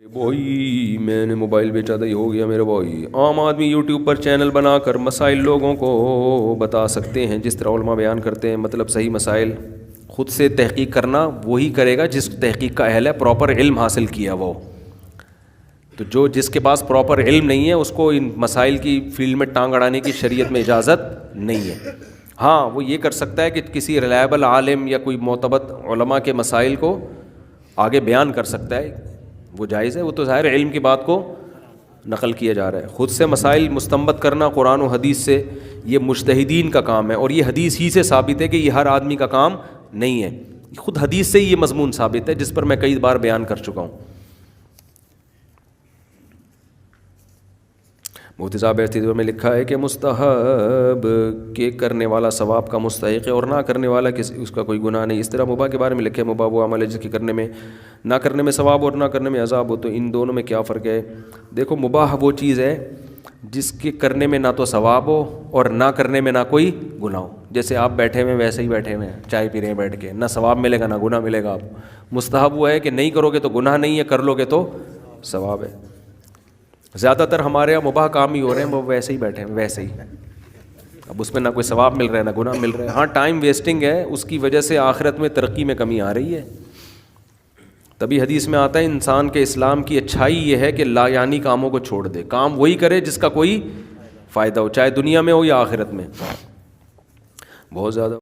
بھائی میں نے موبائل بیچا تھا، یہ ہو گیا میرے بھائی۔ عام آدمی یوٹیوب پر چینل بنا کر مسائل لوگوں کو بتا سکتے ہیں جس طرح علماء بیان کرتے ہیں، مطلب صحیح مسائل خود سے تحقیق کرنا وہی کرے گا جس تحقیق کا اہل ہے، پراپر علم حاصل کیا وہ۔ تو جس کے پاس پراپر علم نہیں ہے اس کو ان مسائل کی فیلڈ میں ٹانگ اڑانے کی شریعت میں اجازت نہیں ہے۔ ہاں وہ یہ کر سکتا ہے کہ کسی ریلائبل عالم یا کوئی معتبر علماء کے مسائل کو آگے بیان کر سکتا ہے، وہ جائز ہے، وہ تو ظاہر علم کی بات کو نقل کیا جا رہا ہے۔ خود سے مسائل مستنبط کرنا قرآن و حدیث سے یہ مجتہدین کا کام ہے، اور یہ حدیث ہی سے ثابت ہے کہ یہ ہر آدمی کا کام نہیں ہے، خود حدیث سے ہی یہ مضمون ثابت ہے جس پر میں کئی بار بیان کر چکا ہوں۔ مفتی صاحب احتیاط میں لکھا ہے کہ مستحب کے کرنے والا ثواب کا مستحق ہے اور نہ کرنے والا اس کا کوئی گناہ نہیں۔ اس طرح مباح کے بارے میں لکھے مباح وہ عمل ہے جس کے کرنے میں نہ کرنے میں ثواب اور نہ کرنے میں عذاب ہو، تو ان دونوں میں کیا فرق ہے؟ دیکھو مباح وہ چیز ہے جس کے کرنے میں نہ تو ثواب ہو اور نہ کرنے میں نہ کوئی گناہ ہو۔ جیسے آپ بیٹھے ہوئے ویسے ہی بیٹھے ہوئے ہیں، چائے پی رہے ہیں بیٹھ کے، نہ ثواب ملے گا نہ گناہ ملے گا آپ کو۔ مستحب وہ ہے کہ نہیں کرو گے تو گناہ نہیں ہے، کر لو گے تو ثواب ہے۔ زیادہ تر ہمارے یہاں مباح کام ہی ہو رہے ہیں، وہ ویسے ہی بیٹھے ہیں ویسے ہی، اب اس میں نہ کوئی ثواب مل رہا ہے نہ گناہ مل رہا ہے۔ ہاں ٹائم ویسٹنگ ہے، اس کی وجہ سے آخرت میں ترقی میں کمی آ رہی ہے۔ تبھی حدیث میں آتا ہے انسان کے اسلام کی اچھائی یہ ہے کہ لا یعنی کاموں کو چھوڑ دے، کام وہی کرے جس کا کوئی فائدہ ہو، چاہے دنیا میں ہو یا آخرت میں۔ بہت زیادہ